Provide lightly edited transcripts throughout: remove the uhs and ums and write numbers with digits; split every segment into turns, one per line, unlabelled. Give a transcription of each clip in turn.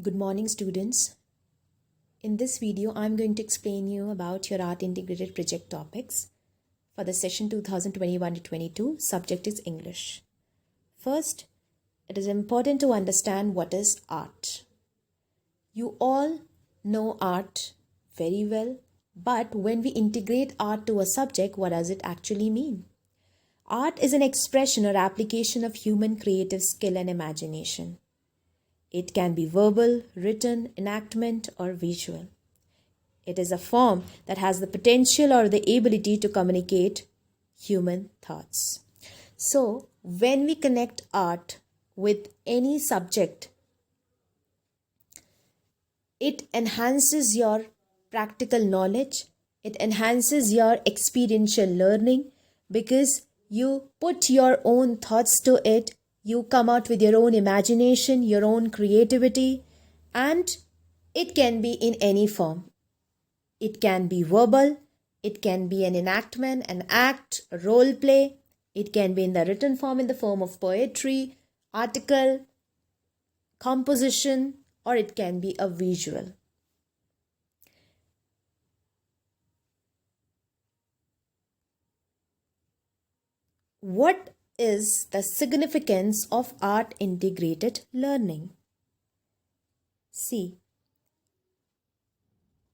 Good morning, students. In this video, I'm going to explain you about your art integrated project topics for the session 2021 to 22. Subject is English. First, it is important to understand what is art. You all know art very well, but when we integrate art to a subject, what does it actually mean? Art is an expression or application of human creative skill and imagination. It can be verbal, written, enactment, or visual. It is a form that has the potential or the ability to communicate human thoughts. So, when we connect art with any subject, it enhances your practical knowledge, it enhances your experiential learning because you put your own thoughts to it, you come out with your own imagination, your own creativity, and it can be in any form. It can be verbal, it can be an enactment, an act, a role play, it can be in the written form in the form of poetry, article, composition, or it can be a visual. What is the significance of art integrated learning? See,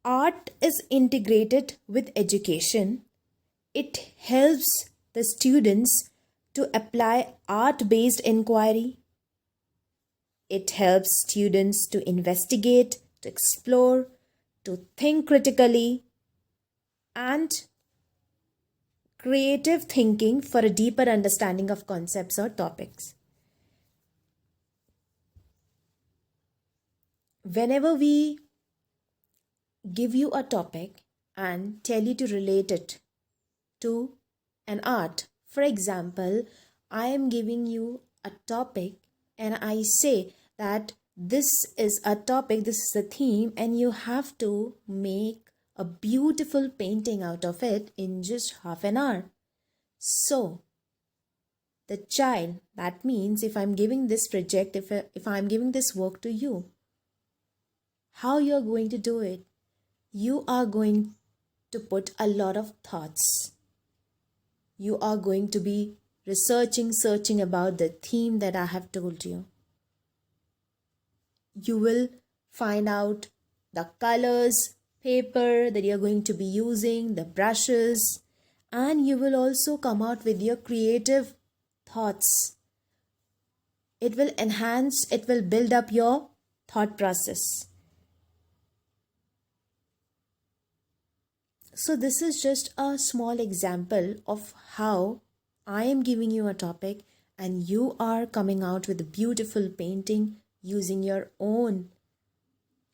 art is integrated with education. It helps the students to apply art based inquiry. It helps students to investigate, to explore, to think critically, and creative thinking for a deeper understanding of concepts or topics. Whenever we give you a topic and tell you to relate it to an art, for example, I am giving you a topic and I say that this is a topic, this is a theme, and you have to make a beautiful painting out of it in just half an hour. So, the child, that means if I'm giving this project, if I'm giving this work to you, how you're going to do it? You are going to put a lot of thoughts. You are going to be searching about the theme that I have told you. You will find out the colors, paper that you're going to be using, the brushes, and you will also come out with your creative thoughts. It will enhance, it will build up your thought process. So, this is just a small example of how I am giving you a topic and you are coming out with a beautiful painting using your own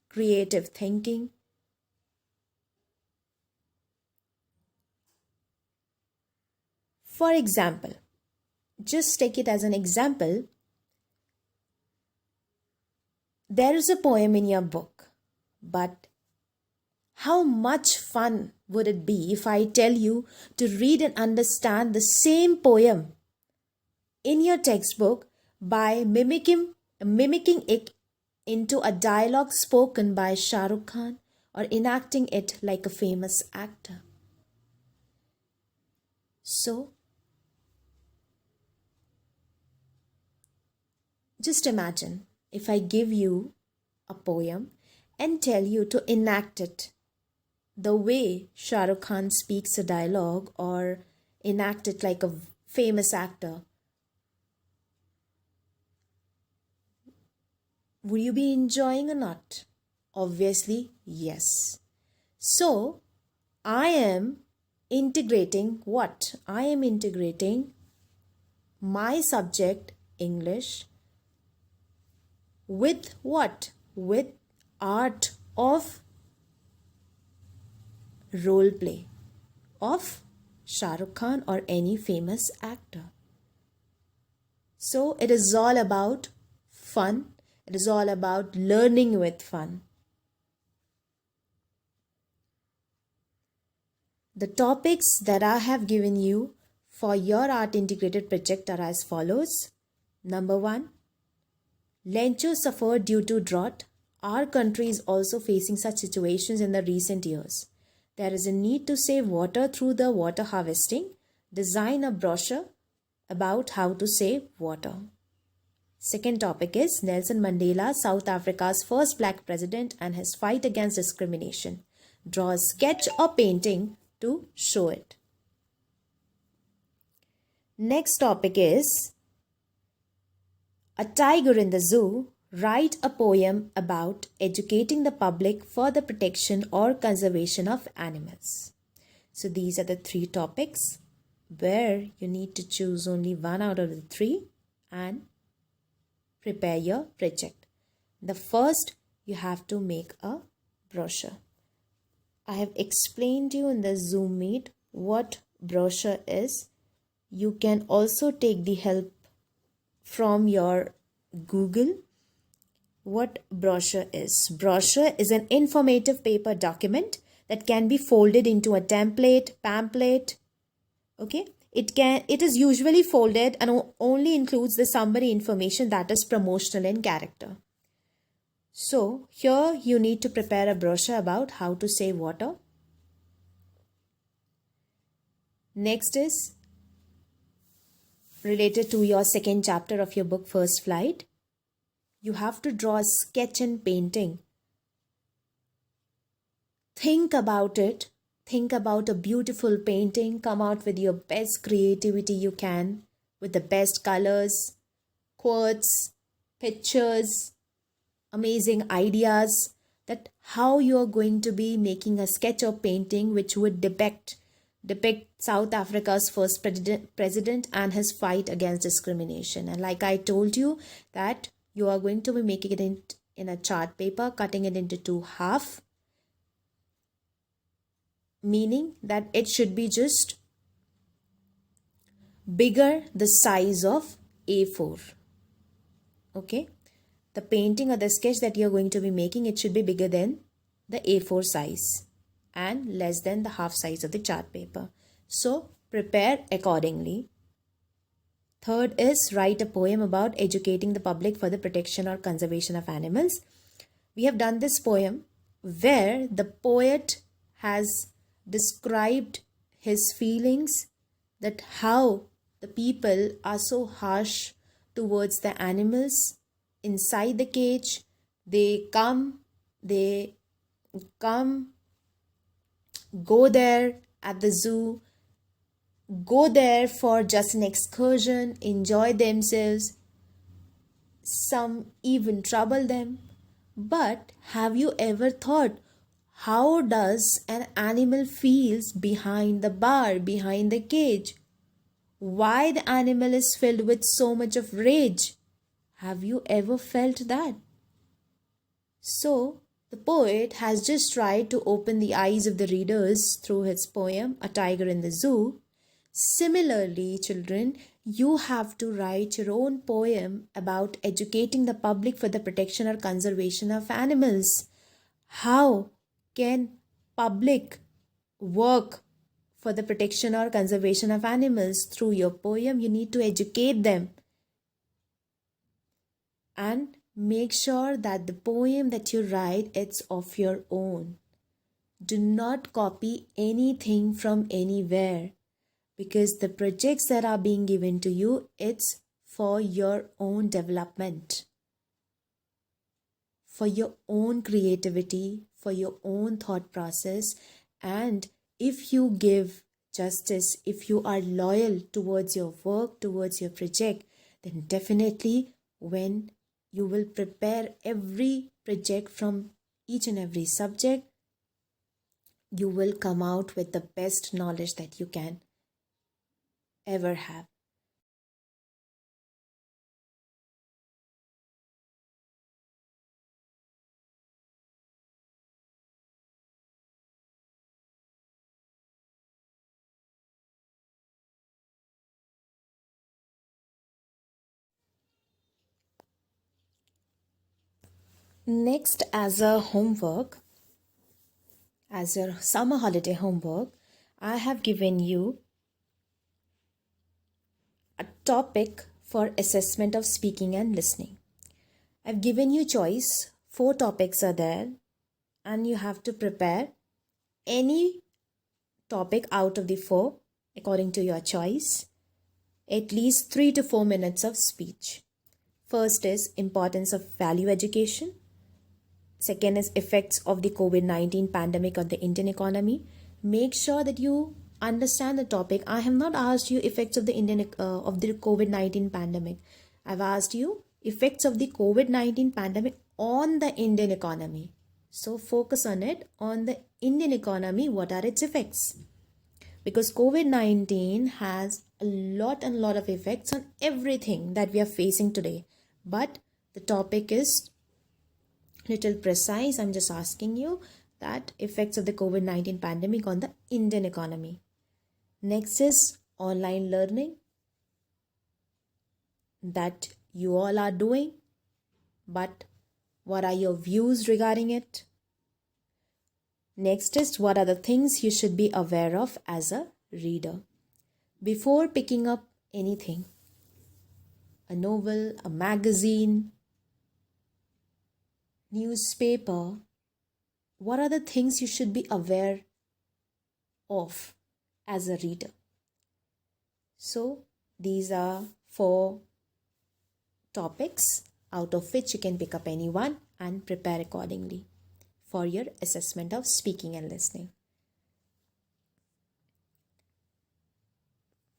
creative thinking. For example, just take it as an example. There is a poem in your book, but how much fun would it be if I tell you to read and understand the same poem in your textbook by mimicking it into a dialogue spoken by Shah Rukh Khan or enacting it like a famous actor? So, just imagine if I give you a poem and tell you to enact it the way Shah Rukh Khan speaks a dialogue or enact it like a famous actor. Would you be enjoying or not? Obviously, yes. So, I am integrating what? I am integrating my subject, English, with what? With art of role play of Shah Rukh Khan or any famous actor. So it is all about fun. It is all about learning with fun. The topics that I have given you for your art integrated project are as follows. Number 1, Lencho suffered due to drought. Our country is also facing such situations in the recent years. There is a need to save water through the water harvesting. Design a brochure about how to save water. Second topic is Nelson Mandela, South Africa's first black president and his fight against discrimination. Draw a sketch or painting to show it. Next topic is A Tiger in the Zoo. Write a poem about educating the public for the protection or conservation of animals. So these are the three topics where you need to choose only one out of the three and prepare your project. The first, you have to make a brochure. I have explained to you in the Zoom meet what brochure is. You can also take the help from your Google. What brochure is? Brochure is an informative paper document that can be folded into a template, pamphlet. Okay, it is usually folded and only includes the summary information that is promotional in character. So here you need to prepare a brochure about how to save water. Next is related to your second chapter of your book, First Flight. You have to draw a sketch and painting. Think about it. Think about a beautiful painting. Come out with your best creativity you can, with the best colors, quotes, pictures, amazing ideas, that how you are going to be making a sketch or painting which would depict South Africa's first president and his fight against discrimination. And like I told you, that you are going to be making it in a chart paper, cutting it into two halves, meaning that it should be just bigger the size of A4. Okay, the painting or the sketch that you're going to be making, it should be bigger than the A4 size and less than the half size of the chart paper. So prepare accordingly. Third is write a poem about educating the public for the protection or conservation of animals. We have done this poem where the poet has described his feelings, that how the people are so harsh towards the animals inside the cage. They come, go there at the zoo, go there for just an excursion, enjoy themselves. Some even trouble them. But have you ever thought, how does an animal feels behind the bar, behind the cage? Why the animal is filled with so much of rage? Have you ever felt that? So, the poet has just tried to open the eyes of the readers through his poem, A Tiger in the Zoo. Similarly, children, you have to write your own poem about educating the public for the protection or conservation of animals. How can public work for the protection or conservation of animals? Through your poem, you need to educate them. And make sure that the poem that you write, it's of your own. Do not copy anything from anywhere, because the projects that are being given to you, it's for your own development, for your own creativity, for your own thought process. And if you give justice, if you are loyal towards your work, towards your project, then definitely when you will prepare every project from each and every subject, you will come out with the best knowledge that you can ever have. Next, as a homework, as your summer holiday homework, I have given you a topic for assessment of speaking and listening. I've given you choice 4 topics are there, and you have to prepare any topic out of the 4 according to your choice. At least 3 to 4 minutes of speech. First is importance of value education. Second is effects of the COVID-19 pandemic on the Indian economy. Make sure that you understand the topic. I have not asked you effects of the COVID-19 pandemic. I've asked you effects of the COVID-19 pandemic on the Indian economy. So focus on it, on the Indian economy. What are its effects? Because COVID-19 has a lot of effects on everything that we are facing today. But the topic is little precise. I'm just asking you that effects of the COVID-19 pandemic on the Indian economy. Next is online learning that you all are doing, but what are your views regarding it? Next is what are the things you should be aware of as a reader before picking up anything, a novel, a magazine, newspaper. What are the things you should be aware of as a reader? So these are 4 topics out of which you can pick up any one and prepare accordingly for your assessment of speaking and listening.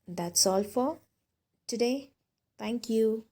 That's all for today. Thank you.